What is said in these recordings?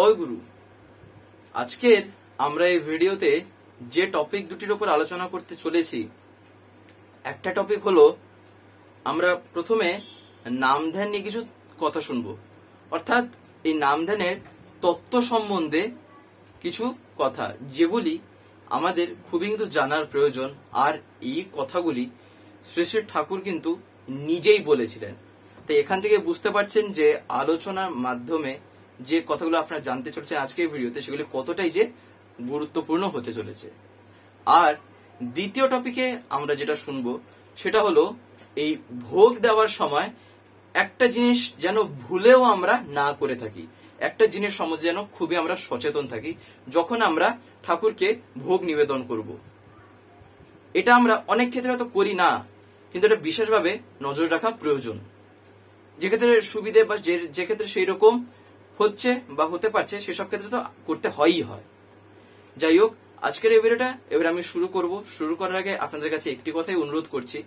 জয় গুরু। আজকের আমরা এই ভিডিওতে যে টপিক দুটির উপর আলোচনা করতে চলেছি, একটা টপিক হলো আমরা প্রথমে নাম ধ্যান নিয়ে কিছু কথা শুনবো, অর্থাৎ এই নাম ধ্যানের তত্ত্ব সম্বন্ধে কিছু কথা যেগুলি আমাদের খুবই কিন্তু জানার প্রয়োজন। আর এই কথাগুলি শ্রী শ্রী ঠাকুর কিন্তু নিজেই বলেছিলেন। তাই এখান থেকে বুঝতে পারছেন যে আলোচনার মাধ্যমে যে কথাগুলো আপনারা জানতে চলেছেন আজকের ভিডিওতে, সেগুলি কতটাই যে গুরুত্বপূর্ণ হতে চলেছে। আর দ্বিতীয় টপিকে আমরা যেটা শুনবো সেটা হলো এই ভোগ দেওয়ার সময় একটা জিনিস যেন ভুলেও আমরা না করে থাকি, একটা জিনিস সম্বন্ধে যেন খুবই আমরা সচেতন থাকি যখন আমরা ঠাকুরকে ভোগ নিবেদন করব। এটা আমরা অনেক ক্ষেত্রে হয়তো করি না, কিন্তু এটা বিশেষভাবে নজর রাখা প্রয়োজন। যে ক্ষেত্রে সুবিধে বা যে ক্ষেত্রে সেই রকম হচ্ছে বা হতে পারছে সেসব ক্ষেত্রে তো করতে হয়ই হয়। যাই হোক, আজকের এই ভিডিওটা এবার আমি শুরু করব। শুরু করার আগে আপনাদের কাছে একটি কথাই অনুরোধ করছি,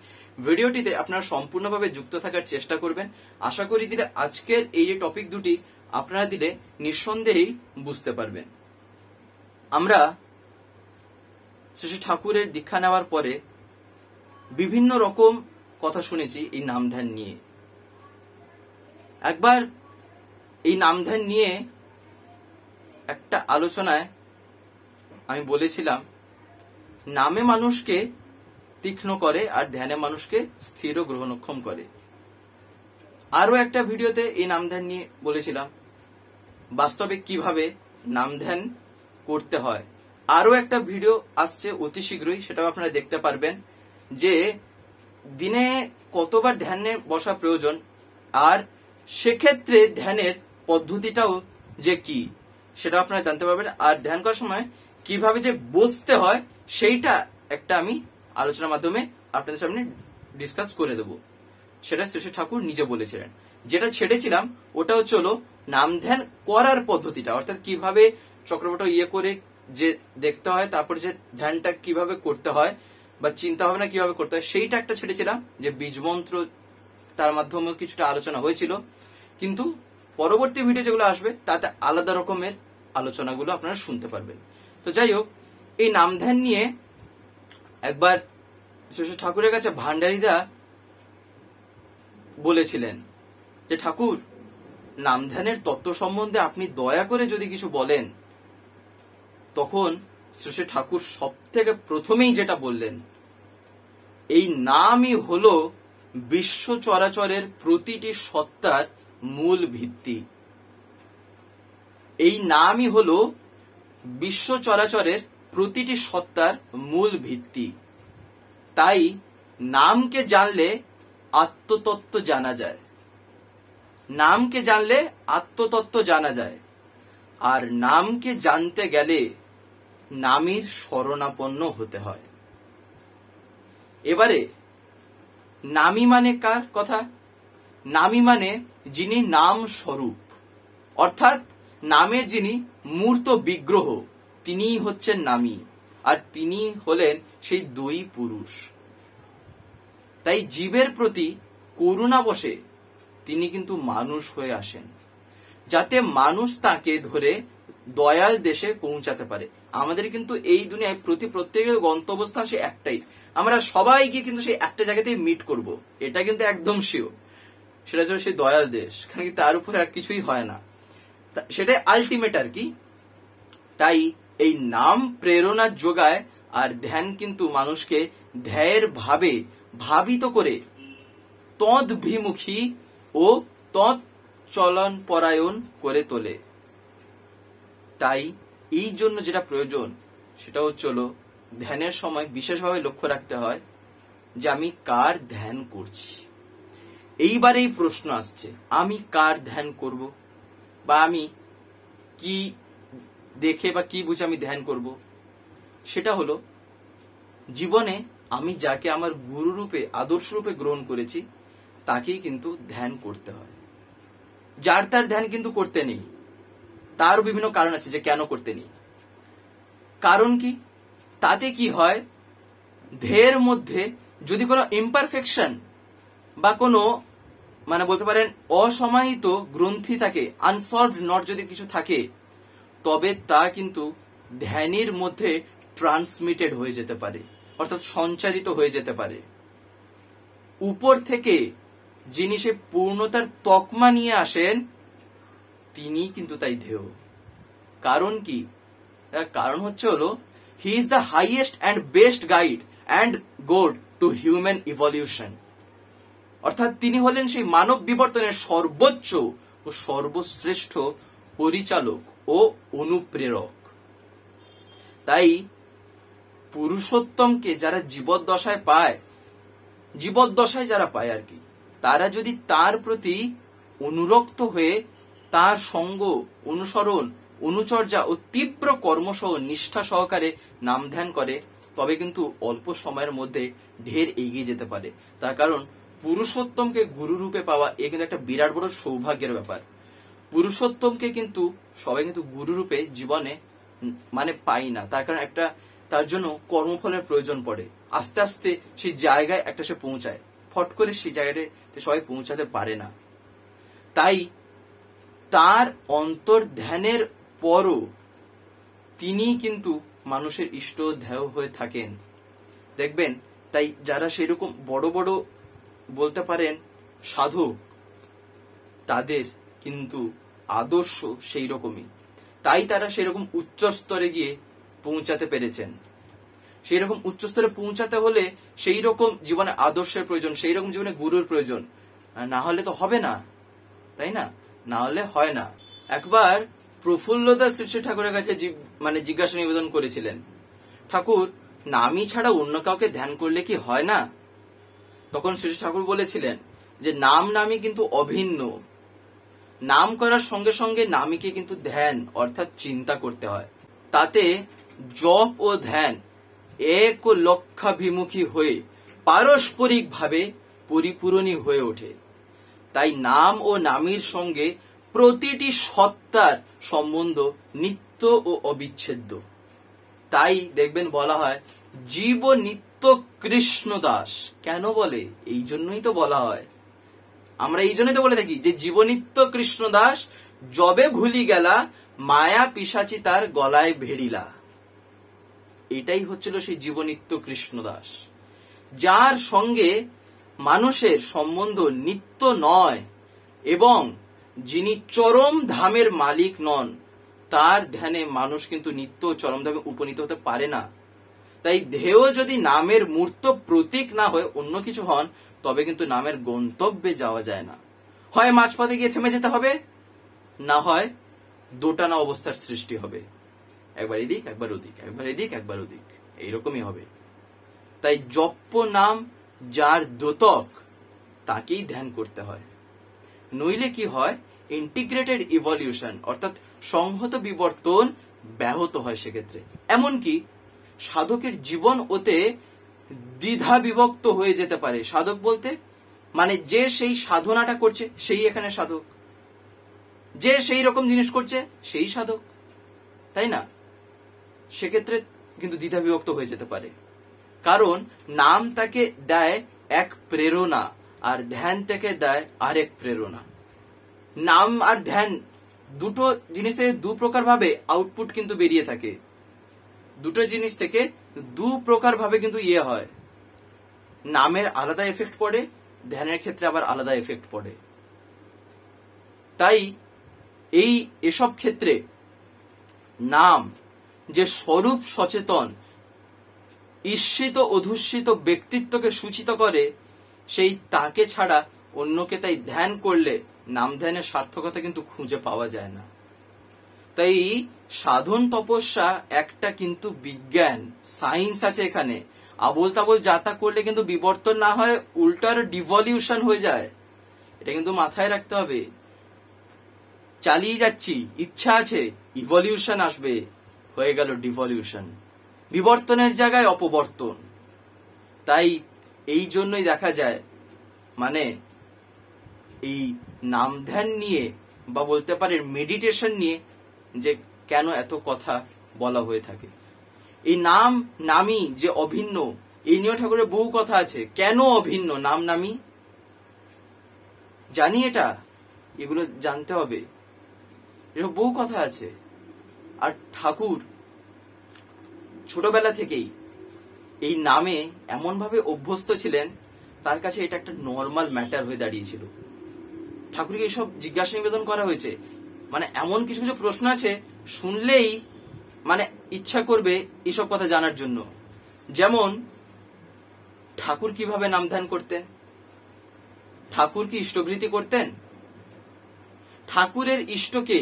ভিডিওটিতে আপনারা সম্পূর্ণভাবে যুক্ত থাকার চেষ্টা করবেন। আশা করি দিলে আজকের এই যে টপিক দুটি আপনারা দিলে নিঃসন্দেহেই বুঝতে পারবেন। আমরা শ্রী ঠাকুরের দীক্ষা নেওয়ার পরে বিভিন্ন রকম কথা শুনেছি এই নাম ধ্যান নিয়ে। একবার এই নাম ধ্যান নিয়ে একটা আলোচনায় আমি বলেছিলাম, নামে মানুষকে তীক্ষ্ণ করে আর ধ্যানে মানুষকে স্থির ও গ্রহণক্ষম করে। আরো একটা ভিডিওতে এই নাম ধ্যান নিয়ে বলেছিলাম বাস্তবে কিভাবে নাম ধ্যান করতে হয়। আরো একটা ভিডিও আসছে অতি শীঘ্রই, সেটাও আপনারা দেখতে পারবেন যে দিনে কতবার ধ্যানে বসা প্রয়োজন আর সেক্ষেত্রে ধ্যানের পদ্ধতিটাও যে কি সেটা আপনারা জানতে পারবেন। আর ধ্যান করার সময় কিভাবে যে বসতে হয় সেইটা একটা আমি আলোচনার মাধ্যমে আপনাদের সামনে ডিসকাস করে দেব। সেটা শ্রী ঠাকুর নিজে বলেছিলেন। যেটা ছেড়েছিলাম ওটা হচ্ছে হলো নাম ধ্যান করার পদ্ধতিটা, অর্থাৎ কিভাবে চক্রবট করে যে দেখতে হয়, তারপর যে ধ্যানটা কিভাবে করতে হয় বা চিন্তা ভাবনা কিভাবে করতে হয় সেইটা একটা ছেড়েছিলাম। যে বীজ মন্ত্র তার মাধ্যমে কিছুটা আলোচনা হয়েছিল, কিন্তু পরবর্তী ভিডিও যেগুলো আসবে তাতে আলাদা রকমের আলোচনাগুলো আপনারা শুনতে পারবেন। তো যাই হোক, এই নাম ধ্যান নিয়ে একবার শ্রী ঠাকুরের কাছে ভান্ডারীদা বলেছিলেন যে ঠাকুর, নাম ধ্যানের তত্ত্ব সম্বন্ধে আপনি দয়া করে যদি কিছু বলেন। তখন শ্রী ঠাকুর সব থেকে প্রথমেই যেটা বললেন, এই নামই হলো বিশ্ব চরাচরের প্রতিটি সত্তার মূল ভিত্তি। এই নামই হলো বিশ্ব চরাচরের প্রতিটি সত্তার মূল ভিত্তি। তাই নামকে জানলে আত্মতত্ত্ব জানা যায়, নামকে জানলে আত্মতত্ত্ব জানা যায়। আর নামকে জানতে গেলে নামীর শরণাপন্ন হতে হয়। এবারে নামী মানে কার কথা? নামী মানে যিনি নাম স্বরূপ, অর্থাৎ নামের যিনি মূর্ত বিগ্রহ, তিনিই হচ্ছেন নামী। আর তিনি হলেন সেই দুই পুরুষ। তাই জীবের প্রতি করুণা বশে তিনি কিন্তু মানুষ হয়ে আসেন, যাতে মানুষ তাকে ধরে দয়াল দেশে পৌঁছাতে পারে। আমাদের কিন্তু এই দুনিয়ায় প্রত্যেকের গন্তব্যস্থান সে একটাই, আমরা সবাই গিয়ে কিন্তু সেই একটা জায়গাতেই মিট করব, এটা কিন্তু একদম শিওর। সেটা হচ্ছে সেই দয়াল দেশ, কারণ কি তার উপরে আর কিছুই হয় না, সেটাই আলটিমেট আর কি। তাই এই নাম প্রেরণা যোগায়, আর ধ্যান কিন্তু মানুষকে ধ্যায়ের ভাবে ভাবিত করে তদ্ভিমুখী ও তৎচলন পরায়ণ করে তোলে। তাই এই জন্য যেটা প্রয়োজন সেটা হচ্ছে ধ্যানের সময় বিশেষভাবে লক্ষ্য রাখতে হয় যে আমি কার ধ্যান করছি। এইবার এই প্রশ্ন আসছে, আমি কার ধ্যান করব, বা আমি কি দেখে বা কি বুঝে আমি ধ্যান করব। সেটা হলো জীবনে আমি যাকে আমার গুরু রূপে আদর্শ রূপে গ্রহণ করেছি তাকেই কিন্তু ধ্যান করতে হয়। যার তার ধ্যান কিন্তু করতে নেই, তারও বিভিন্ন কারণ আছে যে কেন করতে নেই। কারণ কি, তাতে কি হয়, ধ্যেয়ের মধ্যে যদি কোনো ইমপারফেকশন বা কোনো বলতে পারেন অসমাহিত গ্রন্থি থাকে, আনসলভড নট যদি কিছু থাকে, তবে তা কিন্তু ধ্যানের মধ্যে ট্রান্সমিটেড হয়ে যেতে পারে, অর্থাৎ সঞ্চারিত হয়ে যেতে পারে। উপর থেকে যিনি সে পূর্ণতার তকমা নিয়ে আসেন তিনি কিন্তু তাই ধেয়। কারণ কি? কারণ হচ্ছে হলো he is the highest and best guide and god to human evolution. অর্থাৎ তিনি হলেন সেই মানব বিবর্তনের সর্বোচ্চ ও সর্বশ্রেষ্ঠ পরিচালক ও অনুপ্রেরক। তাই পুরুষোত্তমকে যারা জীবদ্দশায় যারা পায় আর কি, তারা যদি তার প্রতি অনুরক্ত হয়ে তার সঙ্গ, অনুসরণ, অনুচর্যা ও তীব্র কর্মসহ নিষ্ঠা সহকারে নাম ধ্যান করে, তবে কিন্তু অল্প সময়ের মধ্যে ঢের এগিয়ে যেতে পারে। তার কারণ পুরুষোত্তমকে গুরু রূপে পাওয়া এ কিন্তু একটা বিরাট বড় সৌভাগ্যের ব্যাপার। পুরুষোত্তমকে কিন্তু সবাই কিন্তু গুরু রূপে জীবনে মানে পাই না, তার কারণ তার জন্য কর্মফলের প্রয়োজন পড়ে। আস্তে আস্তে সেই জায়গায় একটা সে পৌঁছায়, ফট করে সেই জায়গাটাতে সবাই পৌঁছাতে পারে না। তাই তার অন্তর ধ্যানের পরও তিনি কিন্তু মানুষের ইষ্ট ধ্যেয় হয়ে থাকেন। দেখবেন তাই যারা সেরকম বড় বড় বলতে পারেন সাধক, তাদের কিন্তু আদর্শ সেই রকমই। তাই তারা সেরকম উচ্চ স্তরে গিয়ে পৌঁছাতে পেরেছেন। সেই রকম উচ্চ স্তরে পৌঁছাতে হলে সেই রকম জীবনে আদর্শের প্রয়োজন, সেই রকম জীবনে গুরুর প্রয়োজন, না হলে তো হবে না, তাই না? না হলে হয় না। একবার প্রফুল্লদাস শ্রী ঠাকুরের কাছে জিজ্ঞাসা নিবেদন করেছিলেন, ঠাকুর, নামই ছাড়া অন্য কাউকে ধ্যান করলে কি হয় না? তখন শ্রী ঠাকুর বলেছিলেন যে নামই কিন্তু অভিন্ন। নাম করার সঙ্গে সঙ্গে নামীকে কিন্তু ধ্যান অর্থাৎ চিন্তা করতে হয়। তাতে জপ ও ধ্যান এক ও লক্ষ্যাভিমুখী হয়ে পারস্পরিক ভাবে পরিপূরণী হয়ে ওঠে। তাই নাম ও নামীর সঙ্গে প্রতিটি সত্তার সম্বন্ধ নিত্য ও অবিচ্ছেদ্য। তাই দেখবেন বলা হয় জীব নিত্য কৃষ্ণ দাস। কেন বলে? এই জন্যই তো বলা হয়, আমরা এই জন্যই তো বলে থাকি যে জীবনিত্য কৃষ্ণ দাস, যবে ভুলি গেলা মায়া পিশাচি তার গলায় ভেড়িলা। এটাই হচ্ছিল সেই জীবনিত্য কৃষ্ণ দাস, যার সঙ্গে মানুষের সম্বন্ধ নিত্য নয় এবং যিনি চরম ধামের মালিক নন, তার ধ্যানে মানুষ কিন্তু নিত্য চরম ধামে উপনীত হতে পারে না। তাই ধ্যেয় যদি নামের মূর্ত প্রতীক না হয়ে অন্য কিছু হন, তবে কিন্তু নামের গন্তব্যে যাওয়া যায় না। হয় মাঝপথে গিয়ে থেমে যেতে হবে, না হয় দোটানা অবস্থার সৃষ্টি হবে, একবার এদিক একবার ওদিক, একবার এদিক একবার ওদিক, এইরকমই হবে। তাই জপ্য নাম যার দ্যোতক, তাকেই ধ্যান করতে হয়। নইলে কি হয়? ইন্টিগ্রেটেড ইভলিউশন অর্থাৎ সংহত বিবর্তন ব্যাহত হয় সেক্ষেত্রে। এমনকি সাধকের জীবন ওতে দ্বিধা বিভক্ত হয়ে যেতে পারে। সাধক বলতে মানে যে সেই সাধনাটা করছে সেই এখানে সাধক, যে সেই রকম জিনিস করছে সেই সাধক, তাই না? সেক্ষেত্রে কিন্তু দ্বিধা বিভক্ত হয়ে যেতে পারে। কারণ নাম তাকে দেয় এক প্রেরণা, আর ধ্যান তাকে দেয় আরেক প্রেরণা। নাম আর ধ্যান দুটো জিনিস থেকে দু প্রকার ভাবে আউটপুট কিন্তু বেরিয়ে থাকে। দুটো জিনিস থেকে দু প্রকার ভাবে কিন্তু হয়। নামের আলাদা এফেক্ট পড়ে, ধ্যানের ক্ষেত্রে আবার আলাদা এফেক্ট পড়ে। তাই এসব ক্ষেত্রে নাম যে স্বরূপ সচেতন ঈর্ষিত অধুষ্যিত ব্যক্তিত্বকে সূচিত করে, সেই তাকে ছাড়া অন্যকে তাই ধ্যান করলে নাম ধ্যানের সার্থকতা কিন্তু খুঁজে পাওয়া যায় না। তাই সাধন তপস্যা একটা কিন্তু বিজ্ঞান, সায়েন্স আছে এখানে। আবোল তাবোল যাতা করলে কিন্তু বিবর্তন না হয়, উল্টার ডিভলিউশন হয়ে যায়। এটা কিন্তু মাথায় রাখতে হবে। চালিয়ে যাচ্ছি, ইচ্ছা আছে, ইভলিউশন আসবে, হয়ে গেল ডিভলিউশন, বিবর্তনের জায়গায় অপবর্তন। তাই এই জন্যই দেখা যায় মানে এই নাম ধ্যান নিয়ে বা বলতে পারেন মেডিটেশন নিয়ে যে কেন এত কথা বলা হয়ে থাকে। এই নাম নামই যে অভিন্ন, এই নিয়ে ঠাকুরের বহু কথা আছে। কেন অভিন্ন নাম নামই জানি, এগুলো জানতে হবে, এরকম বহু কথা আছে। আর ঠাকুর ছোটবেলা থেকেই এই নামে এমন ভাবে অভ্যস্ত ছিলেন, তার কাছে এটা একটা নর্মাল ম্যাটার হয়ে দাঁড়িয়েছিল। ঠাকুরকে এইসব জিজ্ঞাসা নিবেদন করা হয়েছে, মানে এমন কিছু কিছু প্রশ্ন আছে শুনলেই মানে ইচ্ছা করবে এইসব কথা জানার জন্য। যেমন ঠাকুর কিভাবে নাম ধ্যান করতেন, ঠাকুর কি ইষ্টভৃতি করতেন, ঠাকুরের ইষ্টকে,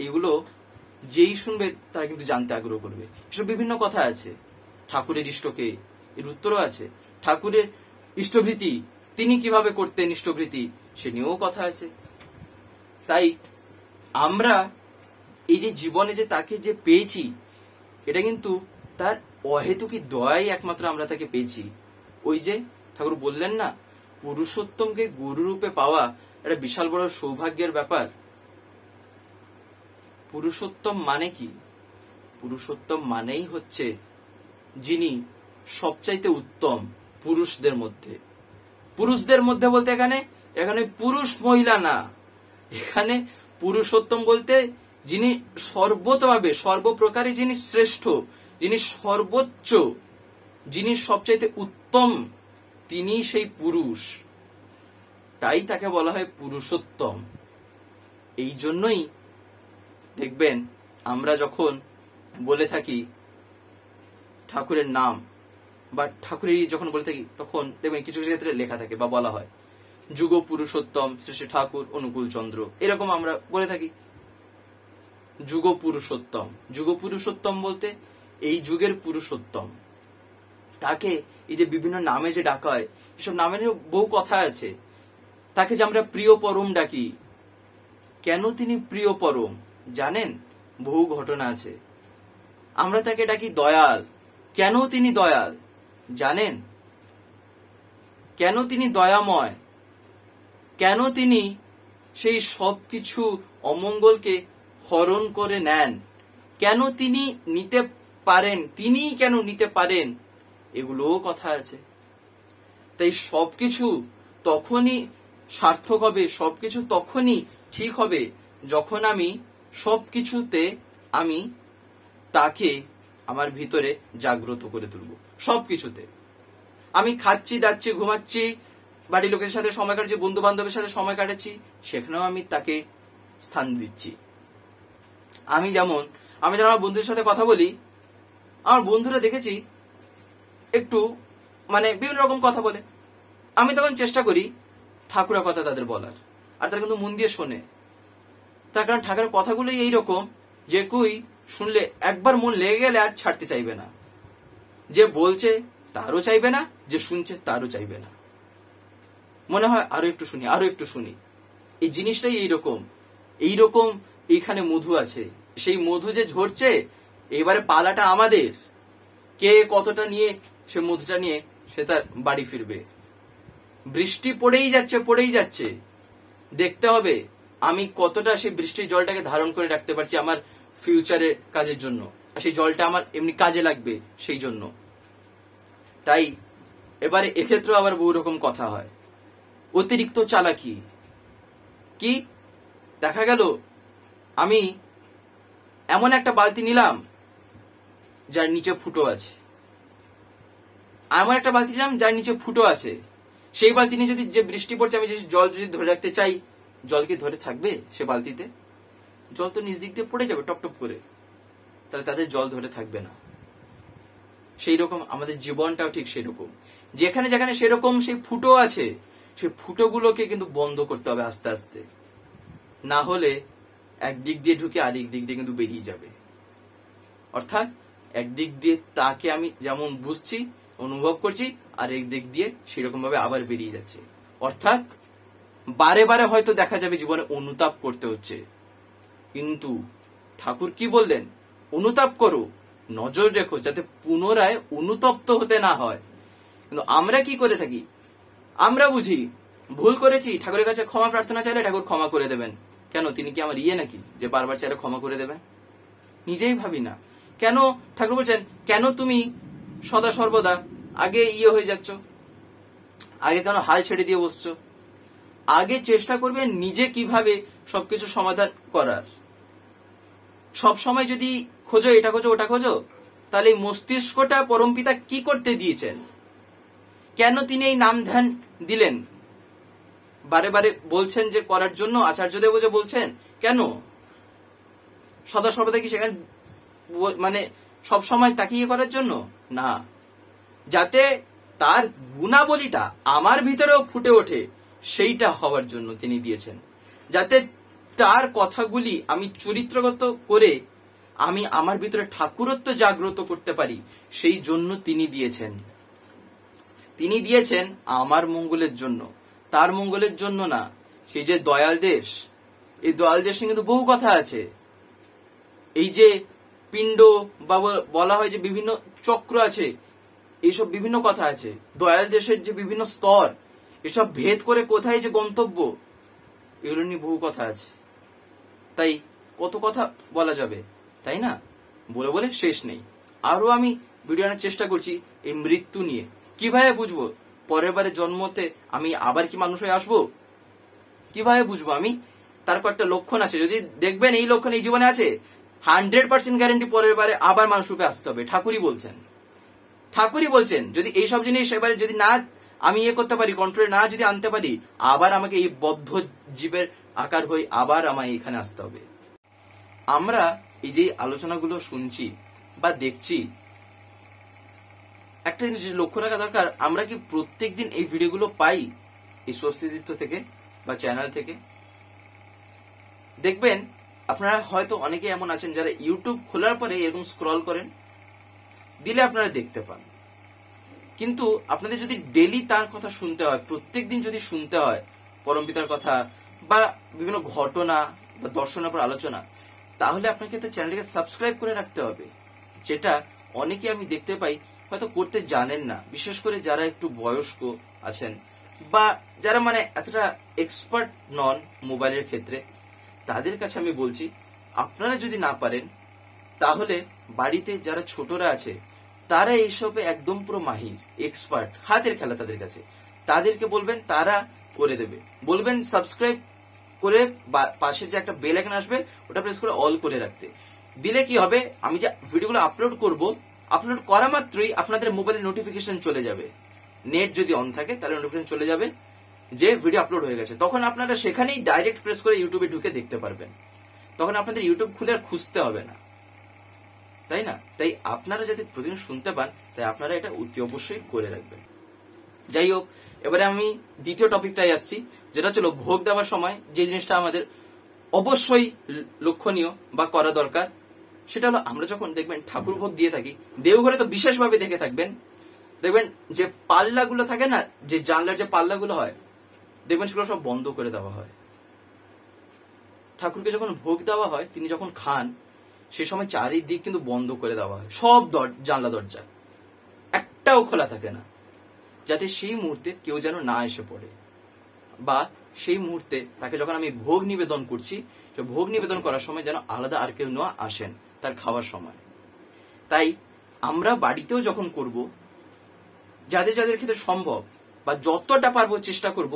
এগুলো যেই শুনবে তারা কিন্তু জানতে আগ্রহ করবে। এসব বিভিন্ন কথা আছে। ঠাকুরের ইষ্টকে এর উত্তরও আছে, ঠাকুরের ইষ্টভৃতি তিনি কিভাবে করতেন ইষ্টভৃতি সে নিয়েও কথা আছে। তাই আমরা এই যে জীবনে যে তাকে যে পেয়েছি, এটা কিন্তু তার অহেতুকী দয়াই একমাত্র আমরা তাকে পেয়েছি। ওই যে ঠাকুর বললেন না, পুরুষোত্তমকে গুরু রূপে পাওয়া একটা বিশাল বড় সৌভাগ্যের ব্যাপার। পুরুষোত্তম মানে কি? পুরুষোত্তম মানেই হচ্ছে যিনি সবচাইতে উত্তম পুরুষদের মধ্যে। পুরুষদের মধ্যে বলতে এখানে পুরুষ মহিলা না, এখানে পুরুষোত্তম বলতে যিনি সর্বতভাবে সর্বপ্রকারে যিনি শ্রেষ্ঠ, যিনি সর্বোচ্চ, যিনি সবচাইতে উত্তম, তিনি সেই পুরুষ। তাই তাকে বলা হয় পুরুষোত্তম। এই জন্যই দেখবেন আমরা যখন বলে থাকি ঠাকুরের নাম বা ঠাকুরের যখন বলে থাকি, তখন দেখবেন কিছু কিছু ক্ষেত্রে লেখা থাকে বা বলা হয় যুগ পুরুষোত্তম শ্রী শ্রী ঠাকুর অনুকূল চন্দ্র, এরকম আমরা বলে থাকি। যুগ পুরুষোত্তম, যুগ পুরুষোত্তম বলতে এই যুগের পুরুষোত্তম। তাকে এই যে বিভিন্ন নামে যে ডাকা হয়, এসব নামের বহু কথা আছে। তাকে যে আমরা প্রিয় পরম ডাকি, কেন তিনি প্রিয় পরম জানেন? বহু ঘটনা আছে। আমরা তাকে ডাকি দয়াল, কেন তিনি দয়াল জানেন? কেন তিনি দয়াময়, কেন তিনি সেই সবকিছু অমঙ্গলকে হরণ করে নেন, কেন তিনি নিতে পারেন, তিনি কেন নিতে পারেন, এগুলোও কথা আছে। তাই সবকিছু তখনই সার্থক হবে, সবকিছু তখনই ঠিক হবে যখন আমি সবকিছুতে আমি তাকে আমার ভিতরে জাগ্রত করে তুলব। সবকিছুতে আমি খাচ্ছি, দাচ্ছি, ঘুমাচ্ছি, বাড়ির লোকের সাথে সময় কাটাচ্ছি, বন্ধু বান্ধবের সাথে সময় কাটাচ্ছি, সেখানেও আমি তাকে স্থান দিচ্ছি। আমি যেমন আমার বন্ধুদের সাথে কথা বলি, আমার বন্ধুরা দেখেছি একটু মানে বিভিন্ন রকম কথা বলে, আমি তখন চেষ্টা করি ঠাকুরের কথা তাদের বলার, আর তারা কিন্তু মন দিয়ে শোনে। তার কারণ ঠাকুরের কথাগুলোই এইরকম যে কুই শুনলে একবার মন লেগে গেলে আর ছাড়তে চাইবে না। যে বলছে তারও চাইবে না, যে শুনছে তারও চাইবে না, মনে হয় আরো একটু শুনি, আরো একটু শুনি। এই জিনিসটাই এইরকম। এইরকম এইখানে মধু আছে, সেই মধু যে ঝরছে, এবারে পালাটা আমাদের। কে কতটা নিয়ে সে মধুটা নিয়ে সে তার বাড়ি ফিরবে। বৃষ্টি পড়েই যাচ্ছে, পড়েই যাচ্ছে, দেখতে হবে আমি কতটা সেই বৃষ্টির জলটাকে ধারণ করে রাখতে পারছি আমার ফিউচারের কাজের জন্য, সেই জলটা আমার এমনি কাজে লাগবে সেই জন্য। তাই এবারে এক্ষেত্রে আবার বহু রকম কথা হয়। অতিরিক্ত চালাকি কি, দেখা গেল আমি এমন একটা বালতি নিলাম যার নিচে ফুটো আছে, এমন একটা বালতি নিলাম যার নিচে ফুটো আছে, সেই বালতি নিয়ে যদি যে বৃষ্টি পড়ছে আমি যদি জল যদি ধরে রাখতে চাই, জল কি ধরে থাকবে সে বালতিতে? জল তো নিচ দিক দিয়ে পড়ে যাবে টপ টপ করে, তাহলে তাদের জল ধরে থাকবে না। সেই রকম আমাদের জীবনটাও ঠিক সেরকম, যেখানে যেখানে সেরকম সেই ফুটো আছে, সেই ফুটোগুলোকে কিন্তু বন্ধ করতে হবে আস্তে আস্তে, না হলে একদিক দিয়ে ঢুকে আরেক দিক দিয়ে কিন্তু বেরিয়ে যাবে। অর্থাৎ একদিক দিয়ে তাকে আমি যেমন বুঝছি অনুভব করছি, আর এক দিক দিয়ে সেরকম ভাবে আবার বেরিয়ে যাচ্ছে। অর্থাৎ বারে বারে হয়তো দেখা যাবে জীবনে অনুতাপ করতে হচ্ছে, কিন্তু ঠাকুর কি বললেন? অনুতাপ করো, নজর রেখো যাতে পুনরায় অনুতপ্ত হতে না হয়। কিন্তু আমরা কি করে থাকি? আমরা বুঝি ভুল করেছি, ঠাকুরের কাছে ক্ষমা প্রার্থনা চাইলে ঠাকুর ক্ষমা করে দেবেন। কেন? তিনি কি আমার নাকি যে বারবার চাইলে ক্ষমা করে দেবেন? নিজেই ভাবি না। কেন ঠাকুর বলছেন কেন তুমি সদা সর্বদা আগে হয়ে যাচ্ছ, আগে কেন হাল ছেড়ে দিয়ে বসছো? আগে চেষ্টা করবে নিজে কিভাবে সবকিছু সমাধান করার, সব সময় যদি খোঁজো এটা খোঁজো ওটা খোঁজো, তাহলে এই মস্তিষ্কটা পরমপিতা কি করতে দিয়েছেন? কেন তিনি এই নাম ধ্যান দিলেন? বারে বারে বলছেন যে করার জন্য, আচার্যদেব যে বলছেন, কেন? সদা সর্বদা কি সেখানে মানে সব সময় তাকিয়ে করার জন্য না, যাতে তার গুণাবলীটা আমার ভিতরেও ফুটে ওঠে, সেইটা হওয়ার জন্য তিনি দিয়েছেন। যাতে তার কথাগুলি আমি চরিত্রগত করে আমি আমার ভিতরে ঠাকুরত্ব জাগ্রত করতে পারি, সেই জন্য তিনি দিয়েছেন। তিনি দিয়েছেন আমার মঙ্গলের জন্য, তার মঙ্গলের জন্য না। সেই যে দয়াল দেশ, এই দয়াল দেশ নিয়ে কিন্তু বহু কথা আছে। এই যে পিণ্ড বা বলা হয় যে বিভিন্ন চক্র আছে, এইসব বিভিন্ন কথা আছে। দয়াল দেশের যে বিভিন্ন স্তর, এসব ভেদ করে কোথায় যে গন্তব্য, এগুলো নিয়ে বহু কথা আছে। তাই কত কথা বলা যাবে, তাই না? বলে বলে শেষ নেই। আরো আমি ভিডিও আনার চেষ্টা করছি এই মৃত্যু নিয়ে। কিভাবে বুঝবো পরের বারে জন্মতে আমি আবার কি মানুষ হয়ে আসবো? কিভাবে বুঝবো আমি? তার কয়েকটা লক্ষণ আছে। যদি দেখবেন এই লক্ষণ এই জীবনে আছে, 100% গ্যারেন্টি পরের বারে আবার মানুষ রূপে আসতে হবে। ঠাকুরই বলছেন যদি এইসব জিনিস এবারে যদি না আমি করতে পারি, কন্ট্রোলে না যদি আনতে পারি, আবার আমাকে এই বদ্ধ জীবের আকার হয়ে আবার আমায় এখানে আসতে হবে। আমরা এই যে আলোচনাগুলো শুনছি বা দেখছি, একটা জিনিস লক্ষ্য রাখা দরকার, আমরা কি প্রত্যেকদিন এই ভিডিওগুলো পাই এই স্বস্তিতীর্থ থেকে বা চ্যানেল থেকে? দেখবেন আপনারা হয়তো অনেকে এমন আছেন যারা ইউটিউব খোলার পরে এরকম স্ক্রল করেন, দিলে আপনারা দেখতে পান। কিন্তু আপনাদের যদি ডেলি তার কথা শুনতে হয়, প্রত্যেকদিন যদি শুনতে হয় পরমপিতার কথা বা বিভিন্ন ঘটনা বা দর্শনের উপর আলোচনা, তাহলে আপনাকে তো চ্যানেলটাকে সাবস্ক্রাইব করে রাখতে হবে, যেটা অনেকে আমি দেখতে পাই হয়তো করতে জানেন না। বিশেষ করে যারা একটু বয়স্ক আছেন বা যারা মানে এতটা এক্সপার্ট নন মোবাইলের ক্ষেত্রে, তাদের কাছে আমি বলছি, আপনারা যদি না পারেন তাহলে বাড়িতে যারা ছোটরা আছে তারা এইসবে একদম পুরো মাহির, এক্সপার্ট, হাতের খেলা তাদের কাছে, তাদেরকে বলবেন, তারা করে দেবে। বলবেন সাবস্ক্রাইব করে পাশের যে একটা বেল আইকন আসবে ওটা প্রেস করে অল করে রাখতে। দিলে কি হবে, আমি যে ভিডিওগুলো আপলোড করব, আপলোড করা মাত্রই আপনাদের মোবাইলে নোটিফিকেশন চলে যাবে। নেট যদি অন থাকে তাহলে নোটিফিকেশন চলে যাবে যে ভিডিও আপলোড হয়ে গেছে। তখন আপনারা সেখানেই ডাইরেক্ট প্রেস করে ইউটিউবে ঢুকে দেখতে পারবেন। তখন আপনাদের ইউটিউব খুলে আর খুঁজতে হবে না, তাই না? তাই আপনারা যাতে প্রতিদিন শুনতে পান, তাই আপনারা এটা অতি অবশ্যই করে রাখবেন। যাই হোক, এবারে আমি দ্বিতীয় টপিকটাই আসছি, যেটা ছিল ভোগ দেওয়ার সময় যে জিনিসটা আমাদের অবশ্যই লক্ষণীয় বা করা দরকার। সেটা হলো, আমরা যখন দেখবেন ঠাকুর ভোগ দিয়ে থাকি, দেওঘরে তো বিশেষভাবে দেখে থাকবেন, দেখবেন যে পাল্লাগুলো থাকে না, যে জানলার যে পাল্লাগুলো হয়, দেখবেন সেগুলো সব বন্ধ করে দেওয়া হয়। ঠাকুরকে যখন ভোগ দেওয়া হয়, তিনি যখন খান, সে সময় চারিদিক কিন্তু বন্ধ করে দেওয়া হয়, সব জানলা দরজা একটাও খোলা থাকে না, যাতে সেই মুহূর্তে কেউ যেন না এসে পড়ে, বা সেই মুহূর্তে তাকে যখন আমি ভোগ নিবেদন করছি, ভোগ নিবেদন করার সময় যেন আলাদা আর কেউ না আসেন তার খাওয়ার সময়। তাই আমরা বাড়িতেও যখন করব, যাদের যাদের ক্ষেত্রে সম্ভব বা যতটা পারবো চেষ্টা করব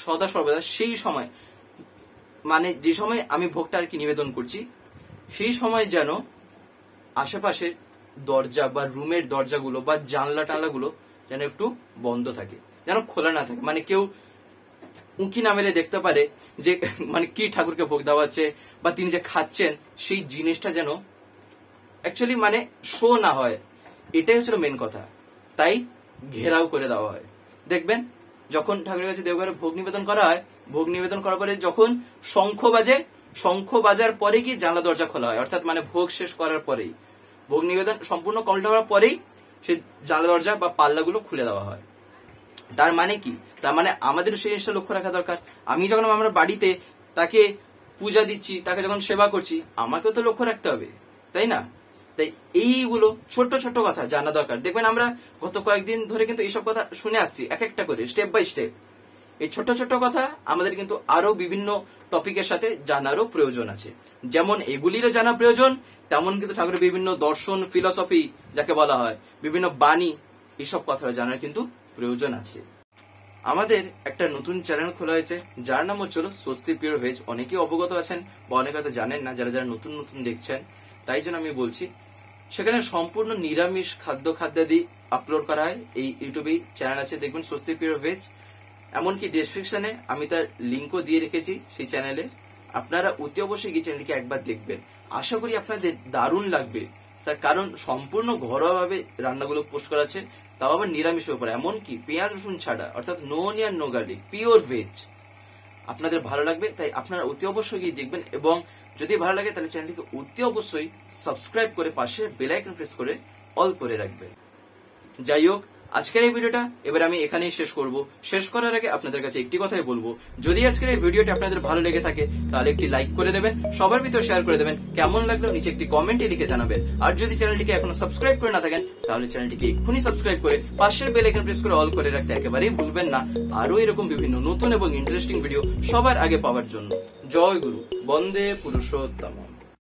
সদা সর্বদা সেই সময়, মানে যে সময় আমি ভোগটা আর কি নিবেদন করছি, সেই সময় যেন আশেপাশে দরজা বা রুমের দরজাগুলো বা জানলা টানলাগুলো যেন একটু বন্ধ থাকে, যেন খোলা না থাকে। মানে কেউ উঁকি না মেরে দেখতে পারে যে মানে কি ঠাকুরকে ভোগ দেওয়া হচ্ছে বা তিনি যে খাচ্ছেন, সেই জিনিসটা যেন অ্যাকচুয়ালি মানে শো না হয়, এটাই হচ্ছে মেন কথা। তাই ঘেরাও করে দেওয়া হয়। দেখবেন যখন ঠাকুরের কাছে দেওঘরে ভোগ নিবেদন করা হয়, ভোগ নিবেদন করার পরে যখন শঙ্খ বাজে, শঙ্খ বাজার পরে কি জানলা দরজা খোলা হয়, অর্থাৎ মানে ভোগ শেষ করার পরেই, ভোগ নিবেদন সম্পূর্ণ কমপ্লিট হওয়ার পরেই সেই জানলা দরজা বা পাল্লাগুলো খুলে দেওয়া হয়। তার মানে কি, তার মানে আমাদের সেই জিনিসটা লক্ষ্য রাখা দরকার। আমি যখন আমার বাড়িতে তাকে পূজা দিচ্ছি, তাকে যখন সেবা করছি, আমাকেও তো লক্ষ্য রাখতে হবে, তাই না? তাই এইগুলো ছোট ছোট কথা জানা দরকার। দেখবেন আমরা গত কয়েকদিন ধরে কিন্তু এইসব কথা শুনে আসছি, এক একটা করে স্টেপ বাই স্টেপ। এই ছোট ছোট কথা আমাদের কিন্তু আরো বিভিন্ন টপিকের সাথে জানারও প্রয়োজন আছে। যেমন এগুলিরও জানা প্রয়োজন, তেমন কিন্তু ঠাকুরের বিভিন্ন দর্শন, ফিলসফি যাকে বলা হয়, বিভিন্ন বাণী, এইসব কথা জানার কিন্তু প্রয়োজন আছে। আমাদের একটা নতুন চ্যানেল খোলা হয়েছে, যার নাম হচ্ছে স্বস্তি পিওর ভেজ। অনেকেই অবগত আছেন বা অনেকে হয়তো জানেন না, যারা যারা নতুন নতুন দেখছেন, তাই জন্য আমি বলছি। সেখানে সম্পূর্ণ নিরামিষ খাদ্যাদি আপলোড করা হয়। এই ইউটিউবে চ্যানেল আছে, দেখবেন স্বস্তি পিওর ভেজ। এমনকি ডেসক্রিপশনে আমি তার লিঙ্কও দিয়ে রেখেছি সেই চ্যানেলের। আপনারা অতি অবশ্যই গিয়ে চ্যানেলটিকে একবার দেখবেন। আশা করি আপনাদের দারুণ লাগবে, তার কারণ সম্পূর্ণ ঘরোয়াভাবে রান্নাগুলো পোস্ট করা আছে, তাও আবার নিরামিষের উপর, এমনকি পেঁয়াজ রসুন ছাড়া, অর্থাৎ no onion no garlic, pure veg. আপনাদের ভালো লাগবে, তাই আপনারা অতি অবশ্যই গিয়ে দেখবেন। এবং যদি ভালো লাগে তাহলে চ্যানেলটিকে অতি অবশ্যই সাবস্ক্রাইব করে পাশে বেল আইকন প্রেস করে অল করে রাখবেন। যাই হোক, আজকের এই ভিডিওটা এবার আমি এখানেই শেষ করব। শেষ করার আগে আপনাদের কাছে একটি কথাই বলবো, যদি আজকের এই ভিডিওটি আপনাদের ভালো লেগে থাকে তাহলে একটি লাইক করে দেবেন, সবার ভিতর শেয়ার করে দেবেন, কেমন লাগলো নিচে একটি কমেন্টে লিখে জানাবেন। আর যদি চ্যানেলটিকে এখনো সাবস্ক্রাইব করে না থাকেন তাহলে চ্যানেলটিকে এক্ষুনি সাবস্ক্রাইব করে পাশের বেল আইকন প্রেস করে অল করে রাখতে একেবারেই ভুলবেন না, আরো এরকম বিভিন্ন নতুন এবং ইন্টারেস্টিং ভিডিও সবার আগে পাওয়ার জন্য। জয় গুরু, বন্দে পুরুষোত্তম।